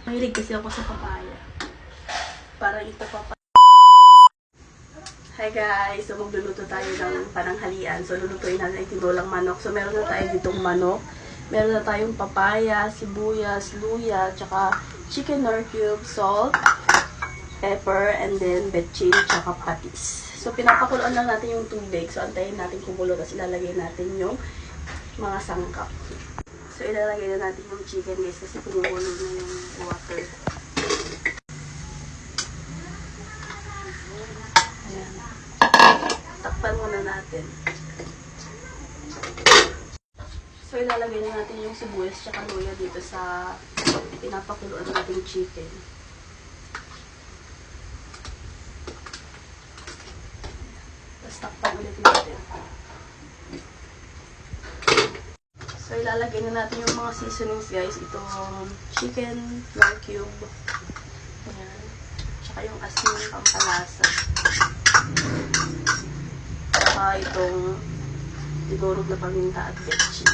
Mahilig kasi ako sa papaya. Parang ito papaya. Hi guys! So magluluto tayo ng pananghalian. So lulutuin natin yung tinulang manok. So meron na tayo ditong manok. Meron na tayong papaya, sibuyas, luya, tsaka chicken nor cube, salt, pepper, and then betchin, tsaka patis. So pinapakuluan lang natin yung tubig. So antayin natin kumulo. Tapos ilalagay natin yung mga sangkap. So ilalagay na natin yung chicken guys kasi kumukulo na yung water. Ayan. Takpan muna natin. So ilalagay na natin yung sibuyas tsaka luya dito sa pinapakuluan natin chicken. Tapos takpan ulit natin. So, ilalagay na natin yung mga seasonings, guys. Itong chicken, nor cube. Ayan. Tsaka yung asin, pampalasa. Tsaka itong dinurog na paminta at betchin.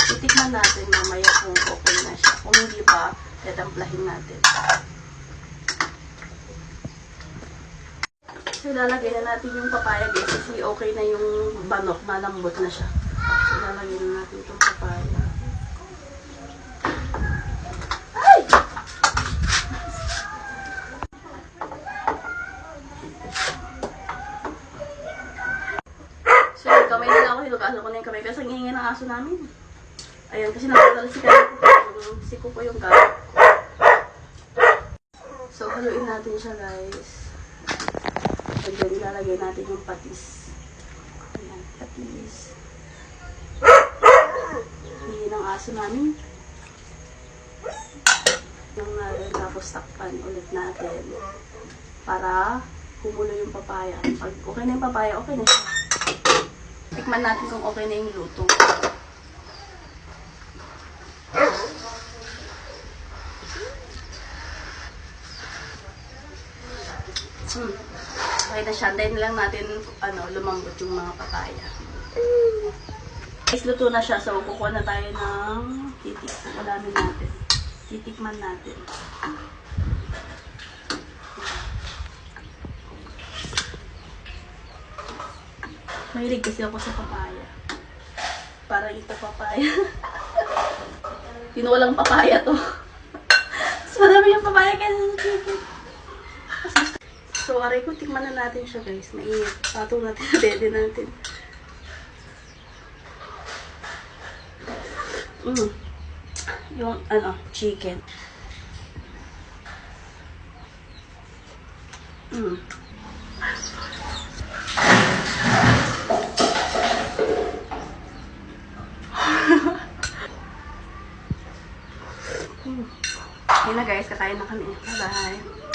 Titikman natin mamaya kung okay na siya. Kung hindi pa, tatamplahin natin. So, ilalagay na natin yung papaya, guys. Kasi okay na yung banok. Malambot na siya. So, ilalagay na natin itong papaya. Ay! So, yung kamay nila ako. Hinugasan ko na yung kamay. Kasi ang hingin ng aso namin. Ayan, kasi nakatala si Kaya ko. Siko po yung kamay. So, haluin natin siya, guys. And then, ilalagay natin yung patis. Ayan, patis. Hingin ng aso namin. Yung natin, tapos takpan ulit natin. Para kumulo yung papaya. Pag okay na yung papaya, okay na siya. Tikman natin kung okay na yung luto. Okay na siya. Then lang natin lumambot yung mga papaya. Guys, luto na siya. So, kukuha na tayo ng titik. Ulamin natin. Titikman natin. Mahilig kasi ako sa papaya. Parang ito papaya. Tinulang papaya to. Mas madami yung papaya kaysa sa chicken. So, aray ko, tikman na natin siya, guys. Mainit. Patong natin sa dede natin. Yung, chicken. Yun na, guys. Kakain na kami. Bye-bye.